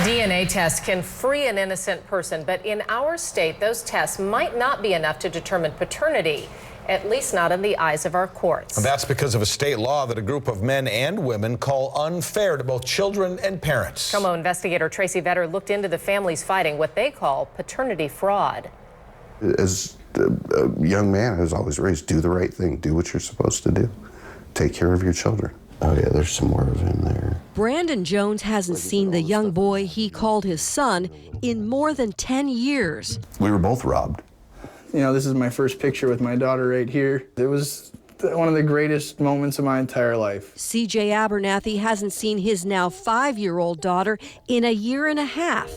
DNA tests can free an innocent person, but in our state, those tests might not be enough to determine paternity, at least not in the eyes of our courts. And that's because of a state law that a group of men and women call unfair to both children and parents. Como investigator Tracy Vetter looked into the families fighting what they call paternity fraud. As a young man, I was always raised, do the right thing, do what you're supposed to do, take care of your children. Oh yeah, there's some more of him there. Brandon Jones hasn't seen the young boy he called his son in more than 10 years. We were both robbed. You know, this is my first picture with my daughter right here. It was one of the greatest moments of my entire life. CJ Abernathy hasn't seen his now 5-year-old daughter in a year and a half.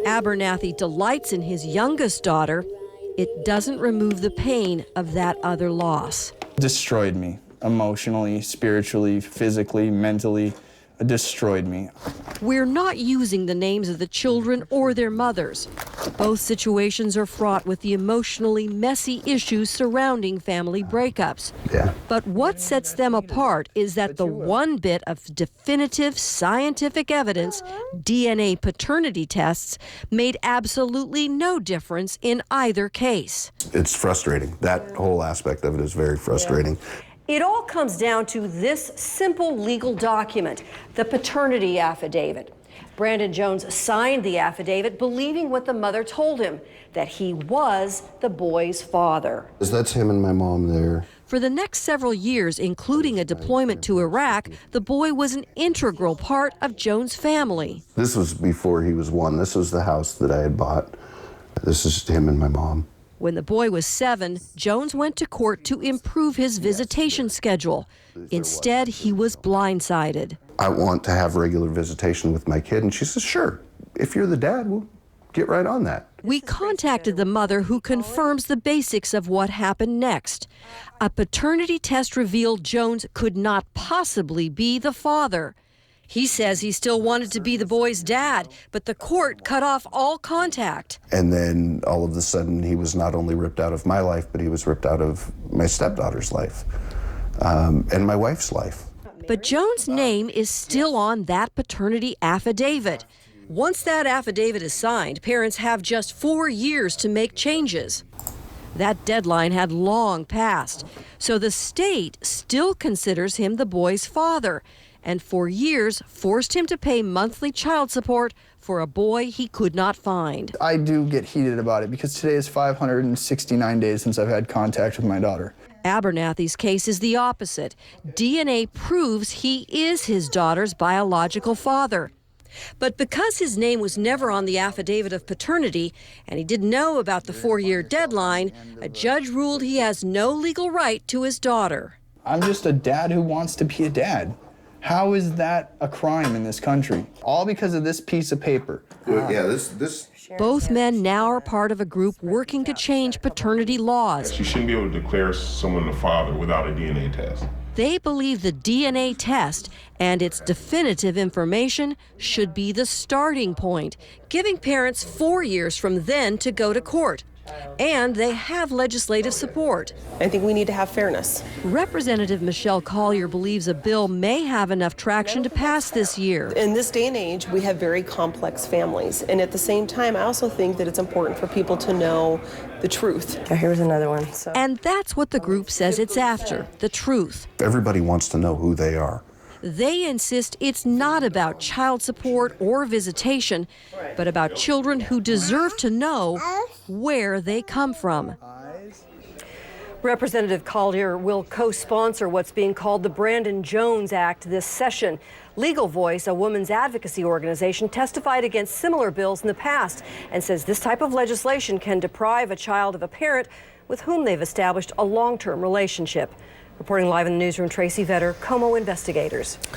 Abernathy delights in his youngest daughter. It doesn't remove the pain of that other loss. Destroyed me. Emotionally, spiritually, physically, mentally, it destroyed me. We're not using the names of the children or their mothers. Both situations are fraught with the emotionally messy issues surrounding family breakups. Yeah. But what sets them apart is that the one bit of definitive scientific evidence, DNA paternity tests, made absolutely no difference in either case. It's frustrating. That whole aspect of it is very frustrating. It all comes down to this simple legal document, the paternity affidavit. Brandon Jones signed the affidavit believing what the mother told him, that he was the boy's father. That's him and my mom there. For the next several years, including a deployment to Iraq, the boy was an integral part of Jones' family. This was before he was 1. This was the house that I had bought. This is him and my mom. When the boy was 7, Jones went to court to improve his visitation schedule. Instead, he was blindsided. I want to have regular visitation with my kid, and she says, sure, if you're the dad, we'll get right on that. We contacted the mother, who confirms the basics of what happened next. A paternity test revealed Jones could not possibly be the father. He says he still wanted to be the boy's dad, but the court cut off all contact. And then all of a sudden, he was not only ripped out of my life, but he was ripped out of my stepdaughter's life and my wife's life. But Jones' name is still on that paternity affidavit. Once that affidavit is signed, parents have just 4 years to make changes. That deadline had long passed, so the state still considers him the boy's father, and for years forced him to pay monthly child support for a boy he could not find. I do get heated about it because today is 569 days since I've had contact with my daughter. Abernathy's case is the opposite. DNA proves he is his daughter's biological father. But because his name was never on the affidavit of paternity and he didn't know about the 4-year deadline, a judge ruled he has no legal right to his daughter. I'm just a dad who wants to be a dad. How is that a crime in this country? All because of this piece of paper. Yeah, this. Both men now are part of a group working to change paternity laws. You shouldn't be able to declare someone a father without a DNA test. They believe the DNA test and its definitive information should be the starting point, giving parents 4 years from then to go to court. And they have legislative support. I think we need to have fairness. Representative Michelle Collier believes a bill may have enough traction to pass this year. In this day and age, we have very complex families. And at the same time, I also think that it's important for people to know the truth. Here's another one. And that's what the group says it's after, the truth. Everybody wants to know who they are. They insist it's not about child support or visitation, but about children who deserve to know where they come from. Representative Collier will co-sponsor what's being called the Brandon Jones Act this session. Legal Voice, a women's advocacy organization, testified against similar bills in the past and says this type of legislation can deprive a child of a parent with whom they've established a long-term relationship. Reporting live in the newsroom, Tracy Vetter, Como Investigators.